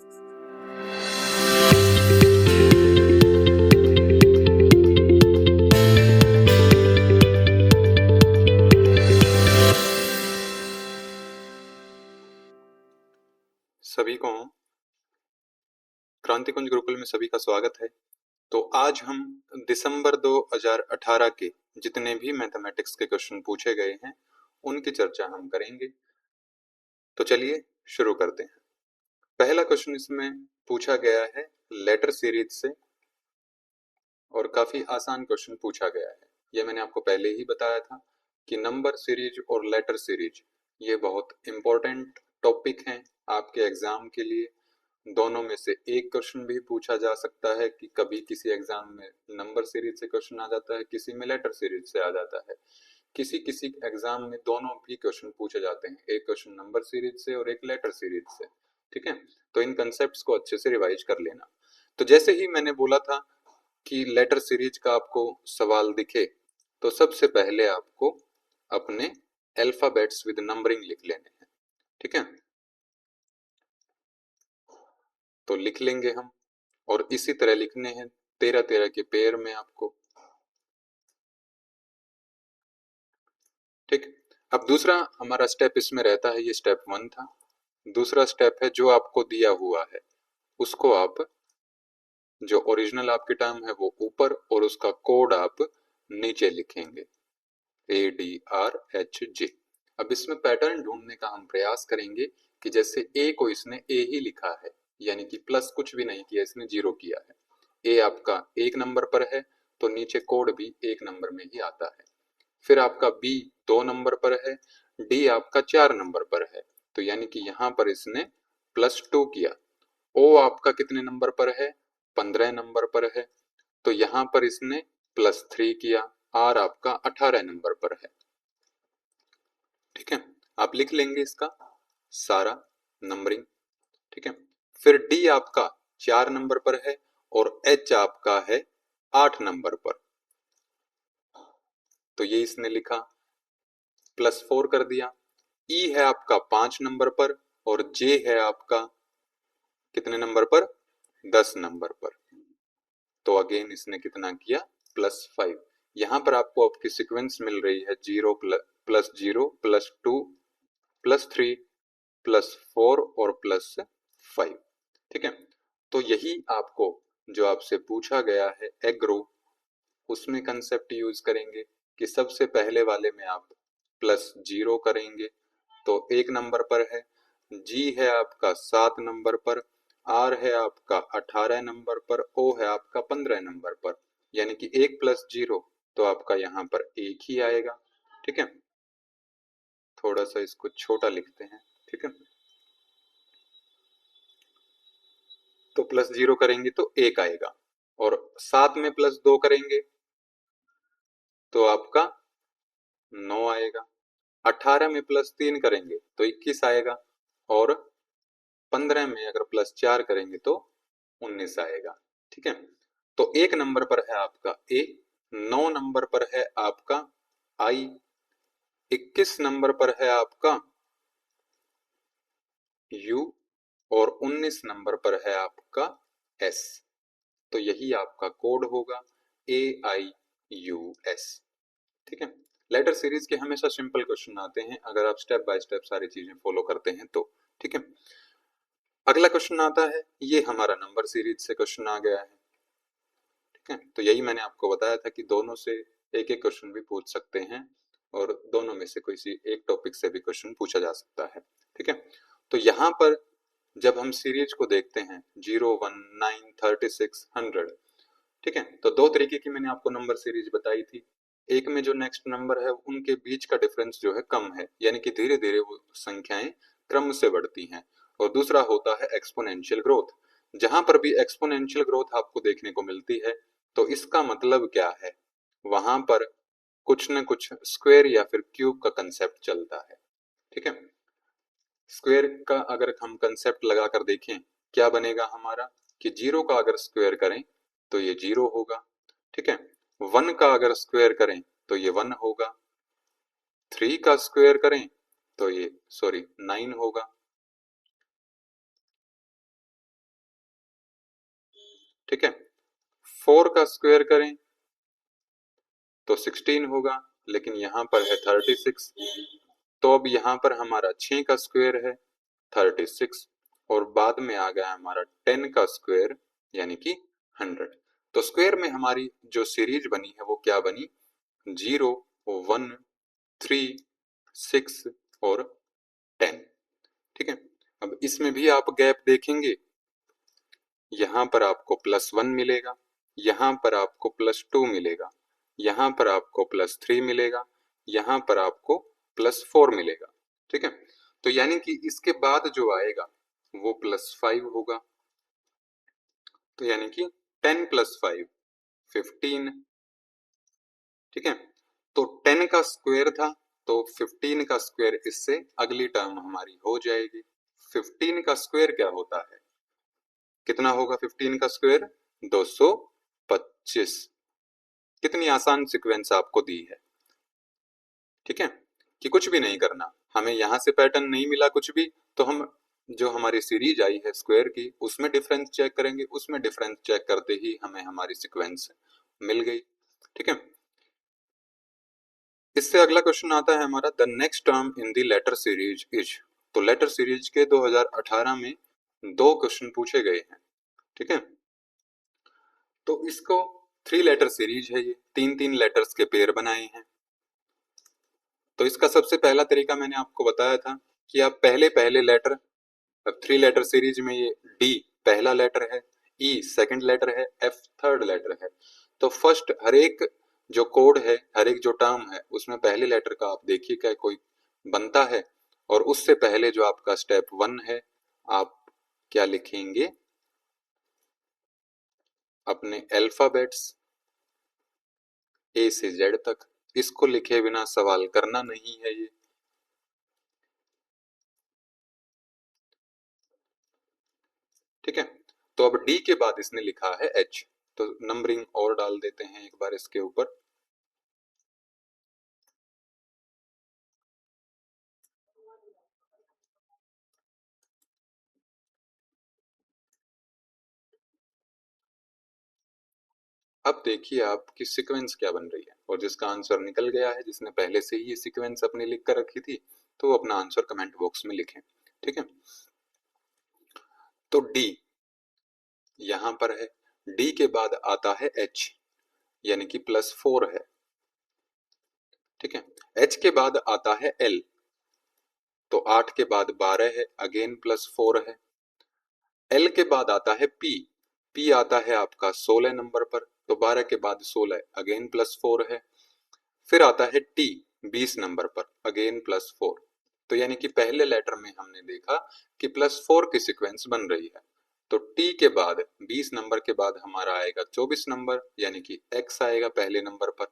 सभी को क्रांति कुंज गुरुकुल में सभी का स्वागत है। तो आज हम दिसंबर 2018 के जितने भी मैथमेटिक्स के क्वेश्चन पूछे गए हैं उनकी चर्चा हम करेंगे। तो चलिए शुरू करते हैं। पहला क्वेश्चन इसमें पूछा गया है लेटर सीरीज से और काफी आसान क्वेश्चन पूछा गया है। यह मैंने आपको पहले ही बताया था कि नंबर सीरीज और लेटर सीरीज ये बहुत इंपॉर्टेंट टॉपिक हैं आपके एग्जाम के लिए। दोनों में से एक क्वेश्चन भी पूछा जा सकता है कि कभी किसी एग्जाम में नंबर सीरीज से क्वेश्चन आ जाता है, किसी में लेटर सीरीज से आ जाता है, किसी किसी एग्जाम में दोनों भी क्वेश्चन पूछे जाते हैं, एक क्वेश्चन नंबर सीरीज से और एक लेटर सीरीज से। ठीक है, तो इन कंसेप्ट्स को अच्छे से रिवाइज कर लेना। तो जैसे ही मैंने बोला था कि लेटर सीरीज का आपको सवाल दिखे तो सबसे पहले आपको अपने अल्फाबेट्स विद नंबरिंग लिख लेने हैं। ठीक है, तो लिख लेंगे हम और इसी तरह लिखने हैं 13-13 के पेयर में आपको। ठीक, अब दूसरा हमारा स्टेप इसमें रहता है, ये स्टेप 1 था। दूसरा स्टेप है जो आपको दिया हुआ है उसको आप जो ओरिजिनल आपकी टर्म है वो ऊपर और उसका कोड आप नीचे लिखेंगे ADRHJ। अब इसमें पैटर्न ढूंढने का हम प्रयास करेंगे कि जैसे ए को इसने ए ही लिखा है, यानी कि प्लस कुछ भी नहीं किया, इसने जीरो किया है। ए आपका एक नंबर पर है तो नीचे कोड भी एक नंबर में ही आता है। फिर आपका बी 2 नंबर पर है, डी आपका 4 नंबर पर है तो यानी कि यहाँ पर इसने +2 किया। ओ आपका कितने नंबर पर है, 15 नंबर पर है तो यहाँ पर इसने +3 किया। आर आपका 18 नंबर पर है। ठीक है, आप लिख लेंगे इसका सारा नंबरिंग। ठीक है, फिर डी आपका 4 नंबर पर है और एच आपका है 8 नंबर पर तो ये इसने लिखा, +4 कर दिया। ई है आपका 5 नंबर पर और जे है आपका कितने नंबर पर, 10 नंबर पर तो अगेन इसने कितना किया, +5। यहाँ पर आपको आपकी सीक्वेंस मिल रही है 0 +0 +2 +3 +4 और +5। ठीक है, तो यही आपको जो आपसे पूछा गया है एग्रो उसमें कंसेप्ट यूज करेंगे कि सबसे पहले वाले में आप +0 करेंगे तो 1 नंबर पर है, जी है आपका 7 नंबर पर, आर है आपका 18 नंबर पर, ओ है आपका 15 नंबर पर, यानी कि 1 + 0 तो आपका यहाँ पर 1 ही आएगा। ठीक है, थोड़ा सा इसको छोटा लिखते हैं। ठीक है, तो +0 करेंगे तो 1 आएगा और 7 में +2 करेंगे तो आपका 9 आएगा। 18 में +3 करेंगे तो 21 आएगा और 15 में अगर +4 करेंगे तो 19 आएगा। ठीक है, तो 1 नंबर पर है आपका ए, 9 नंबर पर है आपका आई, 21 नंबर पर है आपका यू और 19 नंबर पर है आपका एस। तो यही आपका कोड होगा AIUS। ठीक है, लेटर सीरीज के हमेशा सिंपल क्वेश्चन आते हैं अगर आप स्टेप बाय स्टेप सारी चीजें फॉलो करते हैं तो। ठीक है, अगला क्वेश्चन आता है, ये हमारा नंबर सीरीज से क्वेश्चन आ गया है। ठीक है, तो यही मैंने आपको बताया था कि दोनों से एक एक क्वेश्चन भी पूछ सकते हैं और दोनों में से कोई सी एक टॉपिक से भी क्वेश्चन पूछा जा सकता है। ठीक है, तो यहाँ पर जब हम सीरीज को देखते हैं 0, 1, 9, 36, 100। ठीक है, तो दो तरीके की मैंने आपको नंबर सीरीज बताई थी। एक में जो नेक्स्ट नंबर है उनके बीच का डिफरेंस जो है कम है, यानी कि धीरे धीरे वो संख्याएं क्रम से बढ़ती हैं। और दूसरा होता है एक्सपोनेंशियल ग्रोथ। जहां पर भी एक्सपोनेंशियल ग्रोथ आपको देखने को मिलती है तो इसका मतलब क्या है, वहां पर कुछ न कुछ स्क्वायर या फिर क्यूब का कंसेप्ट चलता है। ठीक है, स्क्वायर का अगर हम कंसेप्ट लगा कर देखें क्या बनेगा हमारा, कि 0 का अगर स्क्वायर करें तो ये 0 होगा। ठीक है, 1 का अगर स्क्वायर करें तो ये 1 होगा, 3 का स्क्वायर करें तो ये 9 होगा। ठीक है। 4 का स्क्वायर करें तो 16 होगा, लेकिन यहाँ पर है 36, तो अब यहाँ पर हमारा 6 का स्क्वायर है 36, और बाद में आ गया हमारा 10 का स्क्वायर यानी कि 100। तो स्क्वायर में हमारी जो सीरीज बनी है वो क्या बनी, 0, 1, 3, 6 और 10। ठीक है। अब इसमें भी आप गैप देखेंगे, यहाँ पर आपको +1 मिलेगा, यहाँ पर आपको +2 मिलेगा, यहाँ पर आपको +3 मिलेगा, यहाँ पर आपको +4 मिलेगा। ठीक है। तो यानी कि इसके बाद जो आएगा वो +5 होगा, तो यानी कि 10 + 5 15। ठीक है। तो 10 का स्क्वायर था, तो 15 का स्क्वायर इससे अगली टर्म हमारी हो जाएगी। 15 का स्क्वायर क्या होता है, कितना होगा 15 का स्क्वायर, 225। कितनी आसान सीक्वेंस आपको दी है। ठीक है, कि कुछ भी नहीं करना, हमें यहाँ से पैटर्न नहीं मिला कुछ भी, तो हम जो हमारी सीरीज आई है स्क्वायर की उसमें डिफरेंस चेक करेंगे, उसमें डिफरेंस चेक करते ही हमें हमारी सीक्वेंस मिल गई। ठीक है। इससे अगला क्वेश्चन आता है हमारा, the next term in the letter series is. तो लेटर सीरीज के 2018 में 2 क्वेश्चन पूछे गए हैं। ठीक है। तो इसको 3 लेटर सीरीज है, ये 3-3 लेटर्स के पेयर बनाए हैं। तो इसका सबसे पहला तरीका मैंने आपको बताया था कि आप पहले पहले लेटर, अब 3 लेटर सीरीज में ये डी पहला लेटर है, ई सेकंड लेटर है, एफ थर्ड लेटर है। तो फर्स्ट हर एक जो कोड है, हर एक जो टर्म है उसमें पहले लेटर का आप देखिए क्या कोई बनता है, और उससे पहले जो आपका स्टेप 1 है, आप क्या लिखेंगे, अपने अल्फाबेट्स ए से जेड तक, इसको लिखे बिना सवाल करना नहीं है ये। ठीक है। तो अब डी के बाद इसने लिखा है एच, तो नंबरिंग और डाल देते हैं एक बार इसके ऊपर। अब देखिए आपकी सीक्वेंस क्या बन रही है, और जिसका आंसर निकल गया है, जिसने पहले से ही ये सीक्वेंस अपनी लिख कर रखी थी, तो वो अपना आंसर कमेंट बॉक्स में लिखें। ठीक है। तो डी यहां पर है, डी के बाद आता है एच यानी कि +4 है। ठीक है। एच के बाद आता है एल, तो 8 के बाद 12 है, अगेन +4 है। एल के बाद आता है पी, पी आता है आपका 16 नंबर पर, तो 12 के बाद 16 अगेन +4 है। फिर आता है टी 20 नंबर पर, अगेन +4। तो यानी कि पहले लेटर में हमने देखा कि +4 की सीक्वेंस बन रही है। तो टी के बाद 20 नंबर के बाद हमारा आएगा 24 नंबर, यानी कि एक्स आएगा पहले नंबर पर।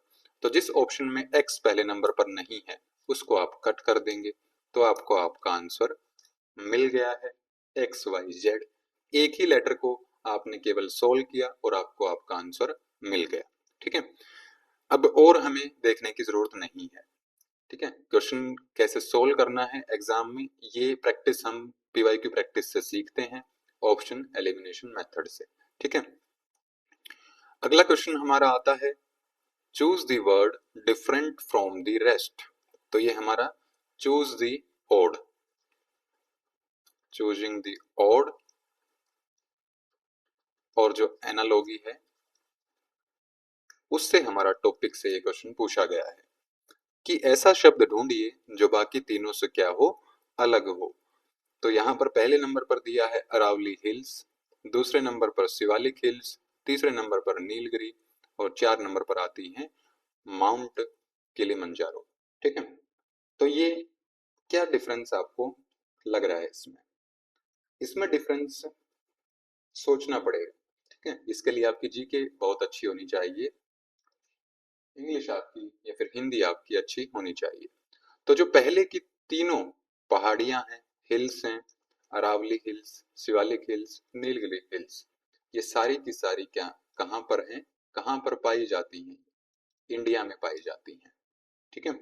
तो जिस ऑप्शन में एक्स पहले नंबर पर नहीं है उसको आप कट कर देंगे, तो आपको आपका आंसर मिल गया है XYZ। एक ही लेटर को आपने केवल सोल्व किया और आपको आपका आंसर मिल गया। ठीक है। अब और हमें देखने की जरूरत नहीं है। ठीक है। क्वेश्चन कैसे सोल्व करना है एग्जाम में, ये प्रैक्टिस हम पीवाईक्यू प्रैक्टिस से सीखते हैं, ऑप्शन एलिमिनेशन मेथड से। ठीक है। अगला क्वेश्चन हमारा आता है, choose the word different from the rest. तो ये हमारा choose the odd, choosing the odd, और जो एनालॉगी है उससे हमारा टॉपिक से ये क्वेश्चन पूछा गया है कि ऐसा शब्द ढूंढिए जो बाकी तीनों से क्या हो, अलग हो। तो यहाँ पर पहले नंबर पर दिया है अरावली हिल्स, दूसरे नंबर पर शिवालिक हिल्स, तीसरे नंबर पर नीलगिरी, और 4 नंबर पर आती हैं माउंट किलिमंजारो। ठीक है। तो ये क्या डिफरेंस आपको लग रहा है इसमें, इसमें डिफरेंस सोचना पड़ेगा। ठीक है। इसके लिए आपकी जीके बहुत अच्छी होनी चाहिए, इंग्लिश आपकी या फिर हिंदी आपकी अच्छी होनी चाहिए। तो जो पहले की तीनों पहाड़ियां हैं, हिल्स हैं, Aravalli hills, Shivalik hills, Nilgiri hills, ये सारी की सारी क्या कहाँ पर हैं, कहाँ पर पाई जाती हैं, इंडिया में पाई जाती हैं। ठीक है।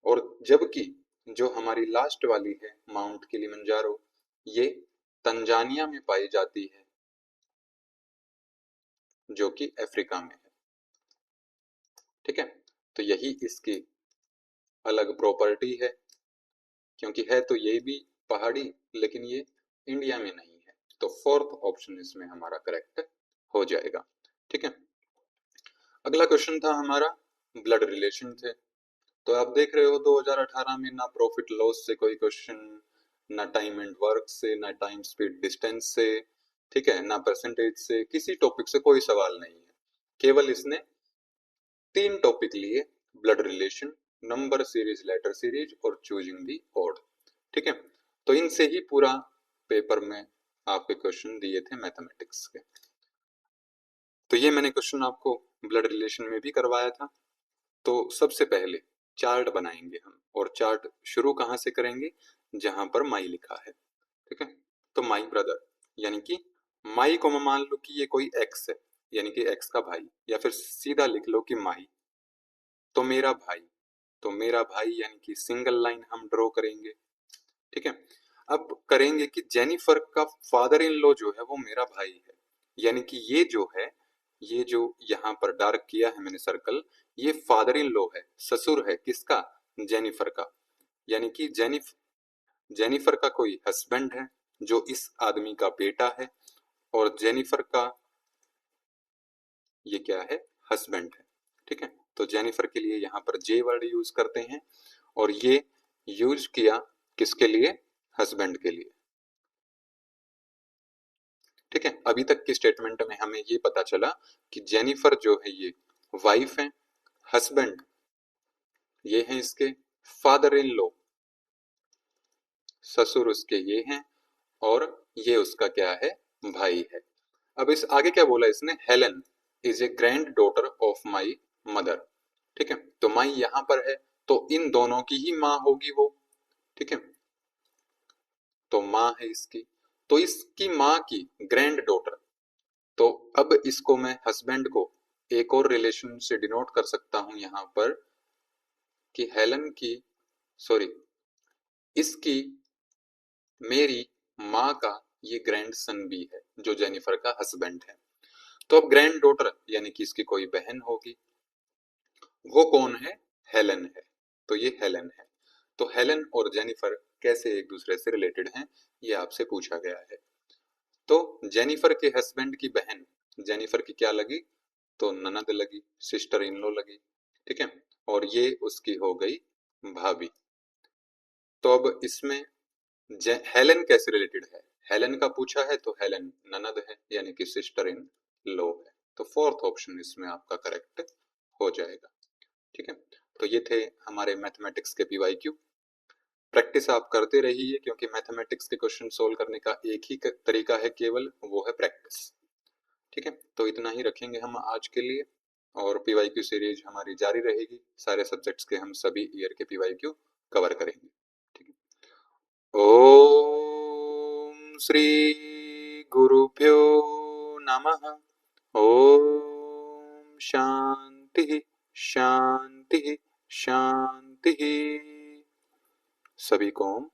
और जबकि जो हमारी लास्ट वाली है माउंट किलिमंजारो, ये तंजानिया में पाई जाती है। जो कि अफ्रीका में है। ठीक है, तो यही इसकी अलग प्रॉपर्टी है, क्योंकि है तो ये भी पहाड़ी लेकिन ये इंडिया में नहीं है। तो फोर्थ ऑप्शन इसमें हमारा करेक्ट हो जाएगा। ठीक है, अगला क्वेश्चन था हमारा ब्लड रिलेशन थे। तो आप देख रहे हो 2018 में ना प्रॉफिट लॉस से कोई क्वेश्चन, ना टाइम एंड वर्क से, ना टाइम स्पीड डिस्टेंस से, ठीक है, ना परसेंटेज से, किसी टॉपिक से कोई सवाल नहीं है। केवल इसने 3 टॉपिक लिए, blood relation, number series, letter series और चूजिंग दी ऑड। ठीक है, तो इनसे ही पूरा पेपर में आपके क्वेश्चन दिए थे मैथमेटिक्स के। तो ये मैंने क्वेश्चन आपको ब्लड रिलेशन में भी करवाया था। तो सबसे पहले चार्ट बनाएंगे हम, और चार्ट शुरू कहाँ से करेंगे, जहां पर माई लिखा है। ठीक है, तो माई ब्रदर, यानी कि माई को मैं मान लो कि ये कोई एक्स है, यानी कि एक्स का भाई, या फिर सीधा लिख लो कि माई, तो मेरा भाई, तो मेरा भाई यानी कि सिंगल लाइन हम ड्रॉ करेंगे। ठीक है, अब करेंगे कि जेनिफर का फादर इन लॉ जो है वो मेरा भाई है, यानी कि ये जो है, ये जो यहाँ पर डार्क किया है मैंने सर्कल, ये फादर इन लॉ है, ससुर है किसका, जेनिफर का। यानी कि जेनिफर का कोई हस्बैंड है जो इस आदमी का बेटा है, और जेनिफर का ये क्या है, हस्बैंड है। ठीक है, तो जेनिफर के लिए यहाँ पर जे वर्ड यूज करते हैं, और ये यूज किया किसके लिए, हस्बैंड के लिए। ठीक है, अभी तक की स्टेटमेंट में हमें ये पता चला कि जेनिफर जो है ये वाइफ है, हस्बैंड ये है इसके फादर इन लॉ, ससुर उसके ये हैं, और ये उसका क्या है, भाई है। अब इस आगे क्या बोला इसने, Helen is a grand daughter of my mother. ठीक है, तो माई यहां पर है, तो इन दोनों की ही माँ होगी वो। ठीक है, तो माँ है इसकी, तो इसकी माँ की ग्रैंड डॉटर, तो अब इसको मैं हस्बैंड को एक और रिलेशन से डिनोट कर सकता हूं यहां पर, कि हेलन की, सॉरी, इसकी, मेरी माँ का ये ग्रैंड सन भी है जो जेनिफर का हस्बैंड है। तो अब ग्रैंड डॉटर यानी कि इसकी कोई बहन होगी, वो कौन है, हेलन है। तो ये हेलन है। तो हेलन और जेनिफर कैसे एक दूसरे से रिलेटेड हैं, ये आपसे पूछा गया है। तो जेनिफर के हस्बैंड की बहन जेनिफर की क्या लगी, तो ननद लगी, सिस्टर इन लॉ लगी। ठीक है, और ये उसकी हो गई भाभी। तो अब इसमें हेलन कैसे रिलेटेड है, हेलन का पूछा है तो हेलन ननद है, यानी कि सिस्टर इन लॉ है। तो फोर्थ ऑप्शन इसमें आपका करेक्ट हो जाएगा। ठीक है, तो ये थे हमारे मैथमेटिक्स के पीवाईक्यू। प्रैक्टिस आप करते रहिए, क्योंकि मैथमेटिक्स के क्वेश्चन सोल्व करने का एक ही तरीका है केवल, वो है प्रैक्टिस। ठीक है, तो इतना ही रखेंगे हम आज के लिए, और पीवाईक्यू सीरीज हमारी जारी रहेगी। सारे सब्जेक्ट्स के हम सभी ईयर के पीवाईक्यू कवर करेंगे। ठीक है, ओम श्री गुरुभ्यो नमः। ओम शांति शांति शांति। सभी को